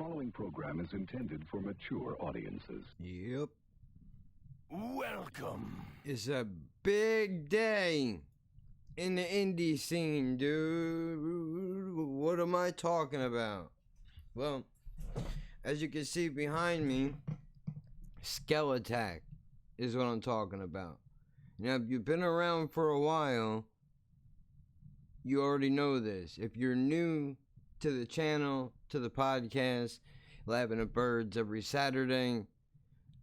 following program is intended for mature audiences. Yep. Welcome. It's a big day in the indie scene, dude. What am I talking about? Well, as you can see behind me, Skelattack is what I'm talking about. Now, if you've been around for a while, you already know this. If you're new to the channel, to the podcast, Laughing at Birds every Saturday,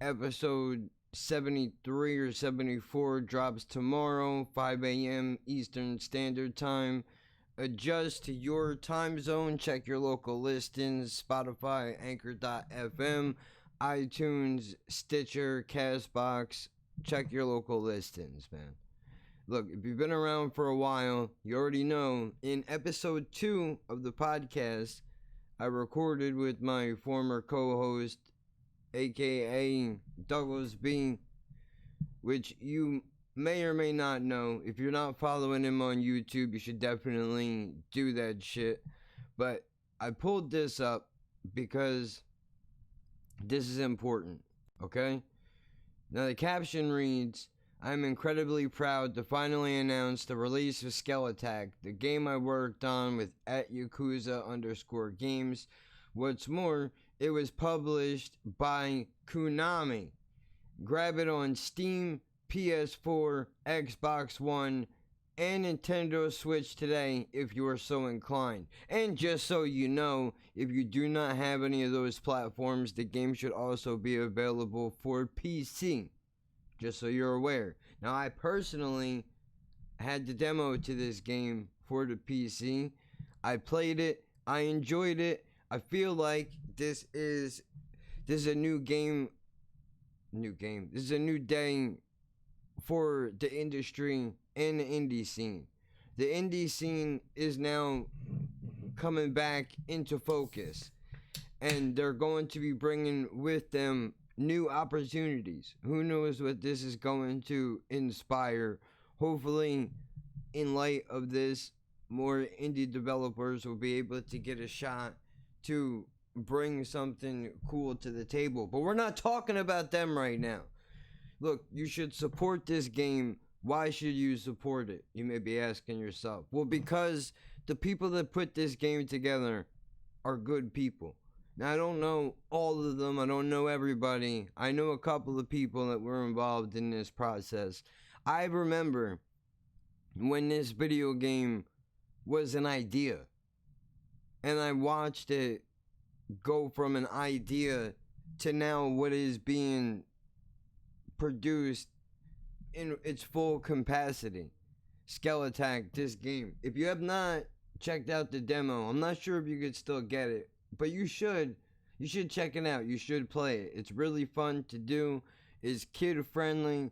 episode 73 or 74 drops tomorrow, 5 a.m. Eastern Standard Time. Adjust to your time zone. Check your local listings, Spotify, Anchor.fm, iTunes, Stitcher, Castbox. Check your local listings, man. Look, if you've been around for a while, you already know, in episode 2 of the podcast, I recorded with my former co-host, aka Douglas B, which you may or may not know. If you're not following him on YouTube, you should definitely do that shit. But I pulled this up because this is important, okay? Now the caption reads, "I'm incredibly proud to finally announce the release of Skelattack, the game I worked on with @Yakuza_games. What's more, it was published by Konami. Grab it on Steam, PS4, Xbox One, and Nintendo Switch today if you are so inclined. And just so you know, if you do not have any of those platforms, the game should also be available for PC. Just so you're aware. Now, I personally had the demo to this game for the PC. I played it. I enjoyed it. I feel like this is a new game. This is a new day for the industry and the indie scene. The indie scene is now coming back into focus, and they're going to be bringing with them new opportunities. Who knows what this is going to inspire? Hopefully, in light of this, more indie developers will be able to get a shot to bring something cool to the table. But we're not talking about them right now. Look, you should support this game. Why should you support it? You may be asking yourself. Well, because the people that put this game together are good people. Now, I don't know all of them. I don't know everybody. I know a couple of people that were involved in this process. I remember when this video game was an idea, and I watched it go from an idea to now what is being produced in its full capacity. Skelattack, this game. If you have not checked out the demo, I'm not sure if you could still get it, but you should check it out. You should play it. It's really fun to do. It's kid friendly,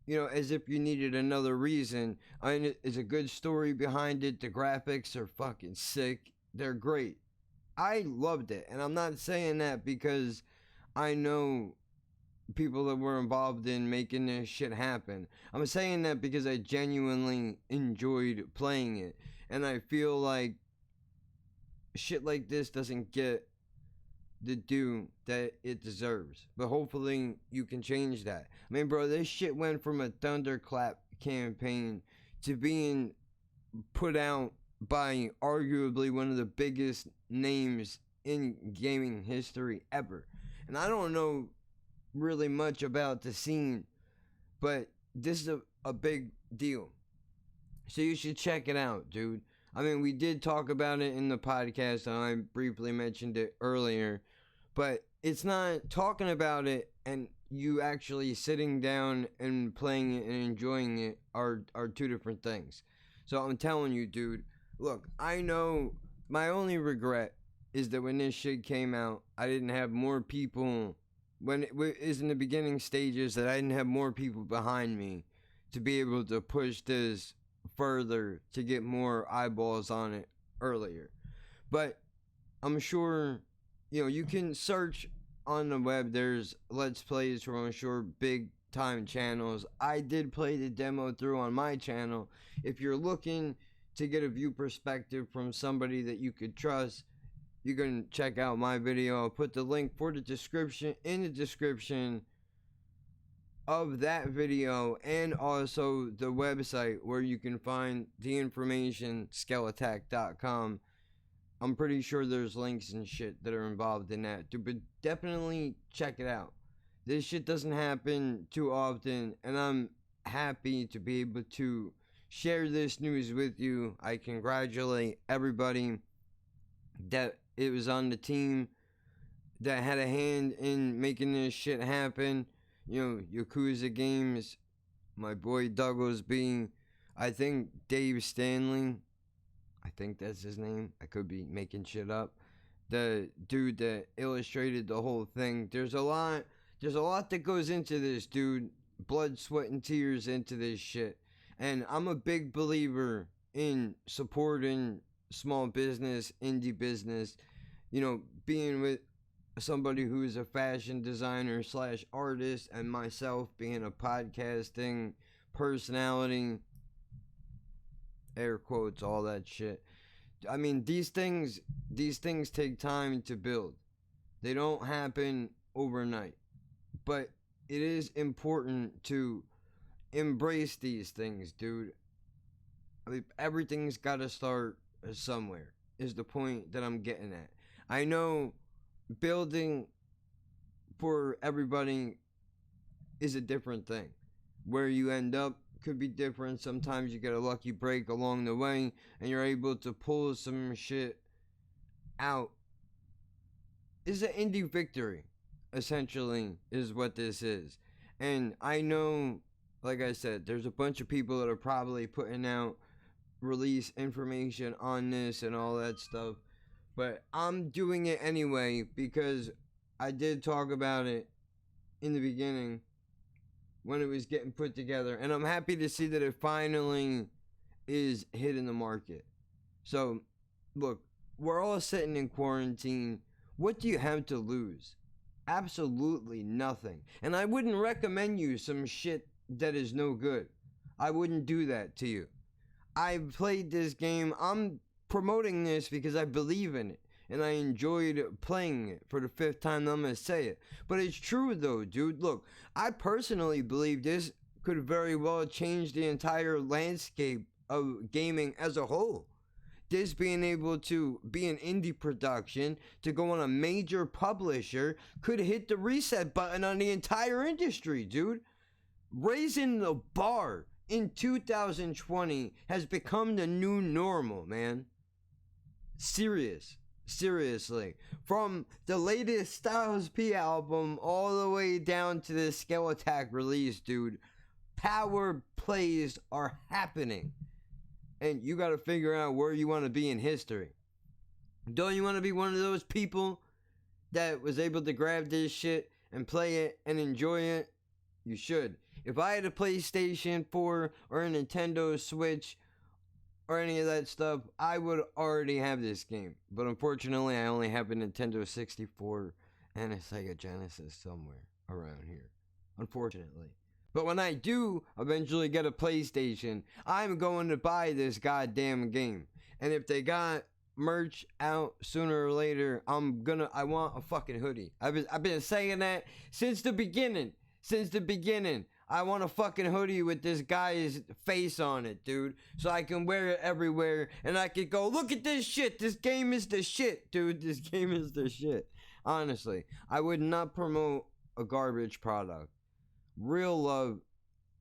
you know, as if you needed another reason. I mean, it's a good story behind it. The graphics are fucking sick. They're great. I loved it, and I'm not saying that because I know people that were involved in making this shit happen. I'm saying that because I genuinely enjoyed playing it, and I feel like shit like this doesn't get the due that it deserves. But hopefully you can change that. I mean, bro, this shit went from a thunderclap campaign to being put out by arguably one of the biggest names in gaming history ever. And I don't know really much about the scene, but this is a big deal. So you should check it out, dude. I mean, we did talk about it in the podcast, and I briefly mentioned it earlier, but it's not talking about it and you actually sitting down and playing it and enjoying it are two different things. So I'm telling you, dude, look, I know my only regret is that when this shit came out, I didn't have more people, when it was in the beginning stages, that I didn't have more people behind me to be able to push this further, to get more eyeballs on it earlier. But I'm sure, you know, you can search on the web. There's Let's Plays from, I'm sure, big time channels. I did play the demo through on my channel. If you're looking to get a view perspective from somebody that you could trust, you can check out my video. I'll put the link for the description in the description of that video, and also the website where you can find the information, Skelattack.com. I'm pretty sure there's links and shit that are involved in that, but definitely check it out. This shit doesn't happen too often, and I'm happy to be able to share this news with you. I congratulate everybody that it was on the team that had a hand in making this shit happen. You know, Yakuza Games, my boy Douglas being, I think Dave Stanley, I think that's his name. I could be making shit up. The dude that illustrated the whole thing. There's a lot that goes into this, dude. Blood, sweat, and tears into this shit. And I'm a big believer in supporting small business, indie business. You know, being with somebody who is a fashion designer / artist, and myself being a podcasting personality, air quotes, all that shit. I mean, these things take time to build. They don't happen overnight. But it is important to embrace these things, dude. I mean, everything's got to start somewhere, is the point that I'm getting at. I know building for everybody is a different thing. Where you end up could be different. Sometimes you get a lucky break along the way and you're able to pull some shit out. It's an indie victory, essentially, is what this is. And I know, like I said, there's a bunch of people that are probably putting out release information on this and all that stuff. But I'm doing it anyway because I did talk about it in the beginning when it was getting put together. And I'm happy to see that it finally is hitting the market. So, look, we're all sitting in quarantine. What do you have to lose? Absolutely nothing. And I wouldn't recommend you some shit that is no good. I wouldn't do that to you. I've played this game. I'm promoting this because I believe in it. And I enjoyed playing it for the 5th time. I'm going to say it. But it's true though, dude. Look, I personally believe this could very well change the entire landscape of gaming as a whole. This being able to be an indie production, to go on a major publisher, could hit the reset button on the entire industry, dude. Raising the bar in 2020 has become the new normal, man. Seriously. From the latest Styles P album all the way down to the Skelattack release, dude, power plays are happening. And you gotta figure out where you want to be in history. Don't you want to be one of those people that was able to grab this shit and play it and enjoy it? You should. If I had a PlayStation 4 or a Nintendo Switch or any of that stuff, I would already have this game. But unfortunately, I only have a Nintendo 64 and a Sega Genesis somewhere around here. Unfortunately. But when I do eventually get a PlayStation, I'm going to buy this goddamn game. And if they got merch out sooner or later, I want a fucking hoodie. I've been saying that since the beginning. I want a fucking hoodie with this guy's face on it, dude. So I can wear it everywhere. And I can go, look at this shit. This game is the shit, dude. This game is the shit. Honestly, I would not promote a garbage product. Real love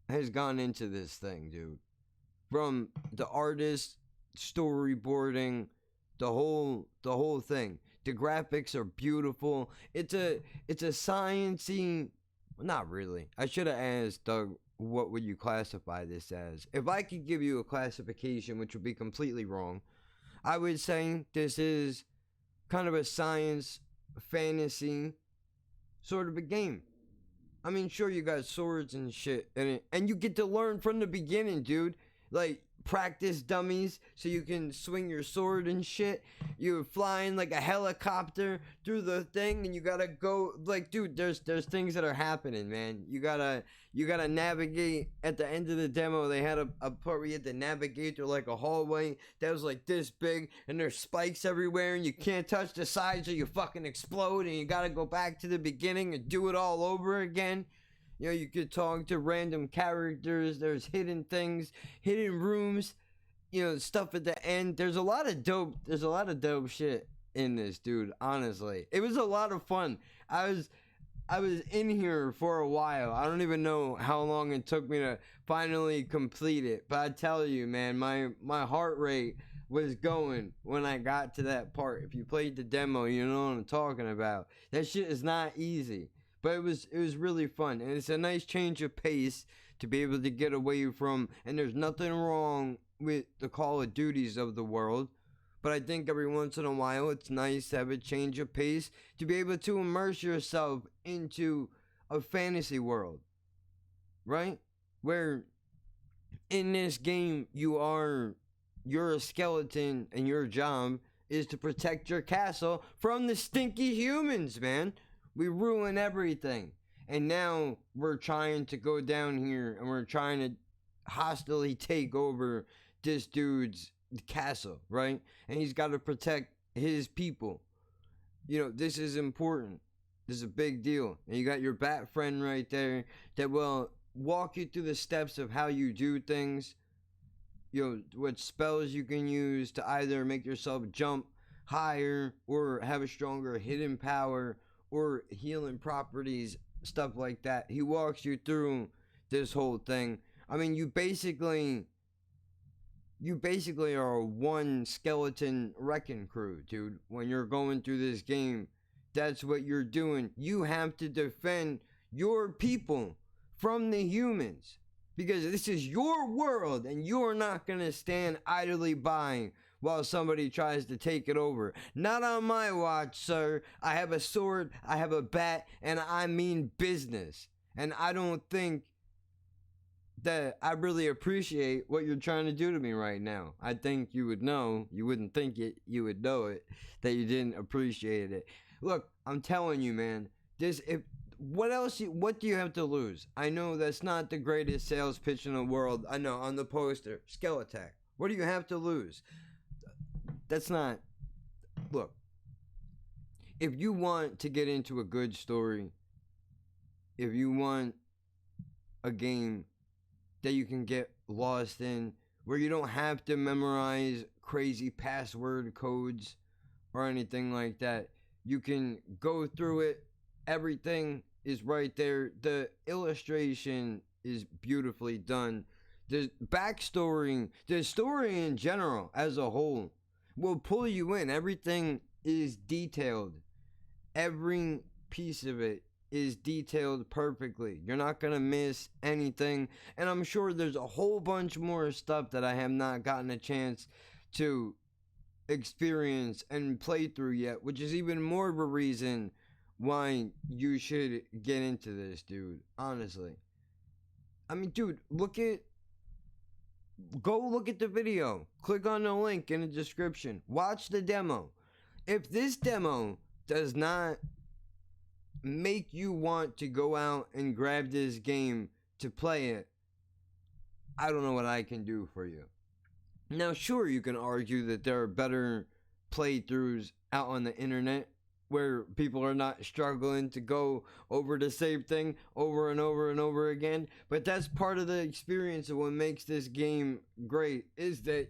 has gone into this thing, dude. From the artist, storyboarding, the whole thing. The graphics are beautiful. It's a sciencey. Not really. I should have asked Doug, what would you classify this as? If I could give you a classification, which would be completely wrong, I would say this is kind of a science fantasy sort of a game. I mean, sure, you got swords and shit in it, and you get to learn from the beginning, dude. Like, practice dummies so you can swing your sword and shit. You're flying like a helicopter through the thing, and you gotta go, like, dude, there's things that are happening, man. You gotta navigate. At the end of the demo, they had a part where you had to navigate through like a hallway that was like this big, and there's spikes everywhere, and you can't touch the sides or you fucking explode, and you gotta go back to the beginning and do it all over again. You know, you could talk to random characters. There's hidden things, hidden rooms, you know, stuff at the end. There's a lot of dope shit in this, dude. Honestly, it was a lot of fun. I was in here for a while. I don't even know how long it took me to finally complete it. But I tell you, man, my heart rate was going when I got to that part. If you played the demo, you know what I'm talking about. That shit is not easy. But it was really fun, and it's a nice change of pace to be able to get away from, and there's nothing wrong with the Call of Duties of the world, but I think every once in a while it's nice to have a change of pace to be able to immerse yourself into a fantasy world, right? Where in this game you're a skeleton, and your job is to protect your castle from the stinky humans, man. We ruin everything. And now we're trying to go down here and we're trying to hostily take over this dude's castle, right? And he's got to protect his people. You know, this is important. This is a big deal. And you got your bat friend right there that will walk you through the steps of how you do things. You know, what spells you can use to either make yourself jump higher or have a stronger hidden power or healing properties, stuff like that. He walks you through this whole thing. I mean, you basically are a one skeleton wrecking crew, dude. When you're going through this game, that's what you're doing. You have to defend your people from the humans, because this is your world, and you're not gonna stand idly by while somebody tries to take it over. Not on my watch, sir. I have a sword, I have a bat, and I mean business. And I don't think that I really appreciate what you're trying to do to me right now. I think you would know. You wouldn't think it, you would know it, that you didn't appreciate it. Look, I'm telling you, man, what do you have to lose? I know that's not the greatest sales pitch in the world. I know, on the poster, Skelattack. What do you have to lose? That's not... Look, if you want to get into a good story, if you want a game that you can get lost in, where you don't have to memorize crazy password codes or anything like that, you can go through it. Everything is right there. The illustration is beautifully done. The backstory, the story in general as a whole will pull you in. Everything is detailed. Every piece of it is detailed perfectly. You're not going to miss anything. And I'm sure there's a whole bunch more stuff that I have not gotten a chance to experience and play through yet, which is even more of a reason why you should get into this, dude. Honestly. I mean, dude, go look at the video. Click on the link in the description. Watch the demo. If this demo does not make you want to go out and grab this game to play it, I don't know what I can do for you. Now, sure, you can argue that there are better playthroughs out on the internet where people are not struggling to go over the same thing over and over and over again. But that's part of the experience of what makes this game great, is that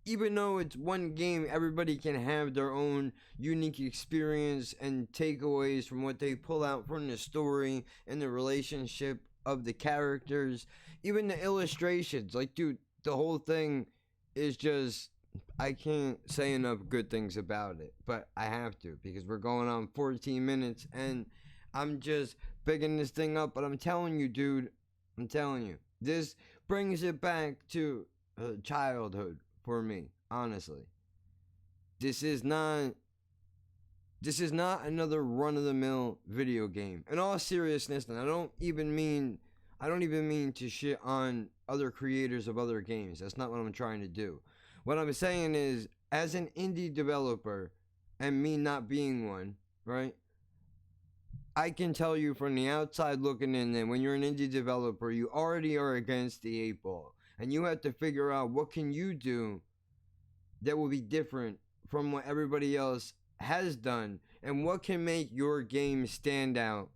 even though it's one game, everybody can have their own unique experience and takeaways from what they pull out from the story and the relationship of the characters. Even the illustrations, like, dude, the whole thing is just... I can't say enough good things about it, but I have to, because we're going on 14 minutes and I'm just bigging this thing up. But I'm telling you, dude, I'm telling you, this brings it back to childhood for me, honestly. This is not another run-of-the-mill video game. In all seriousness, and I don't even mean to shit on other creators of other games. That's not what I'm trying to do. What I'm saying is, as an indie developer, and me not being one, right? I can tell you from the outside looking in that when you're an indie developer, you already are against the 8 ball. And you have to figure out what can you do that will be different from what everybody else has done, and what can make your game stand out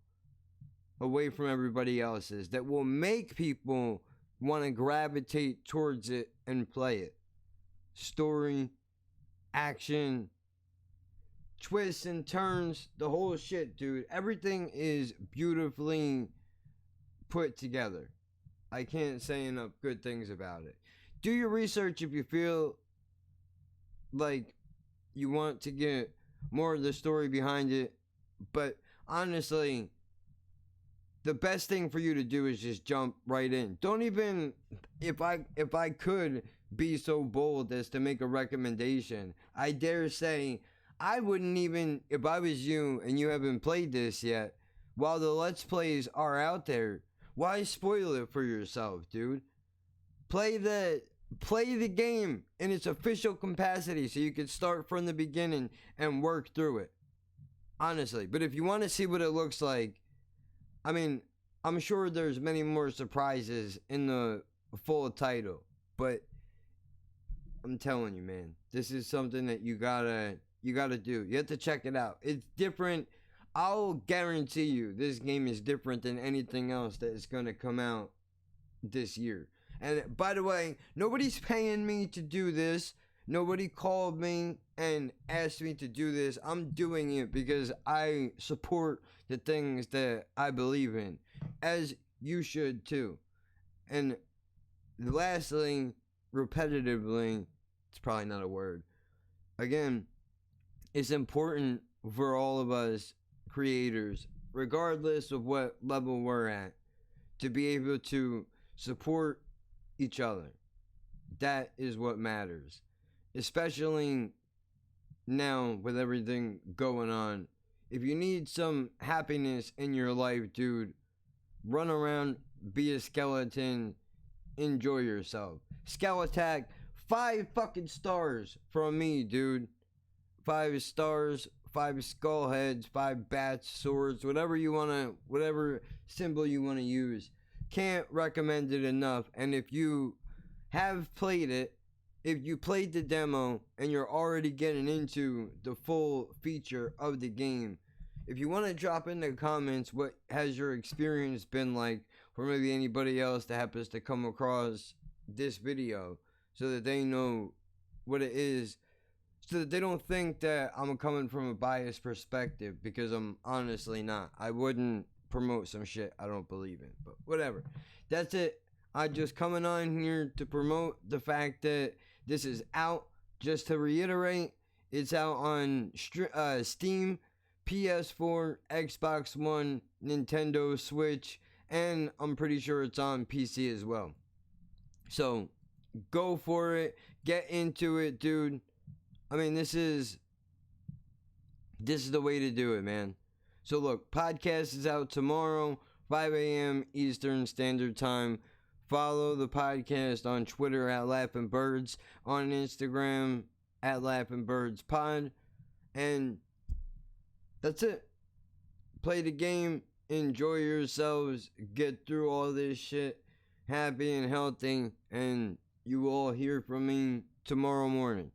away from everybody else's that will make people want to gravitate towards it and play it. Story, action, twists and turns, the whole shit, dude. Everything is beautifully put together. I can't say enough good things about it. Do your research if you feel like you want to get more of the story behind it. But honestly, the best thing for you to do is just jump right in. Don't even, if I could be so bold as to make a recommendation, I dare say I wouldn't even, if I was you and you haven't played this yet, while the Let's Plays are out there, why spoil it for yourself, dude? Play the game in its official capacity so you can start from the beginning and work through it. Honestly. But if you want to see what it looks like, I mean, I'm sure there's many more surprises in the full title. But I'm telling you, man, this is something that you gotta do. You have to check it out. It's different. I'll guarantee you this game is different than anything else that is going to come out this year. And by the way, nobody's paying me to do this. Nobody called me and asked me to do this. I'm doing it because I support the things that I believe in, as you should too. And lastly, repetitively, it's probably not a word. Again, it's important for all of us creators, regardless of what level we're at, to be able to support each other. That is what matters, especially now with everything going on. If you need some happiness in your life, dude, run around, be a skeleton, enjoy yourself. Skelattack, 5 fucking stars from me, dude. 5 stars, 5 skull heads, 5 bats, swords, whatever symbol you want to use. Can't recommend it enough. And if you have played it, if you played the demo and you're already getting into the full feature of the game, if you want to drop in the comments what has your experience been like for maybe anybody else that happens to come across this video, so that they know what it is, so that they don't think that I'm coming from a biased perspective, because I'm honestly not. I wouldn't promote some shit I don't believe in, but whatever. That's it. I'm just coming on here to promote the fact that this is out. Just to reiterate, it's out on Steam, PS4, Xbox One, Nintendo Switch, and I'm pretty sure it's on PC as well. So go for it. Get into it, dude. I mean, this is the way to do it, man. So look, podcast is out tomorrow, 5 a.m. Eastern Standard Time. Follow the podcast on Twitter at Laughing Birds, on Instagram at Laughing Birds Pod, and that's it. Play the game, enjoy yourselves, get through all this shit, happy and healthy, and you will all hear from me tomorrow morning.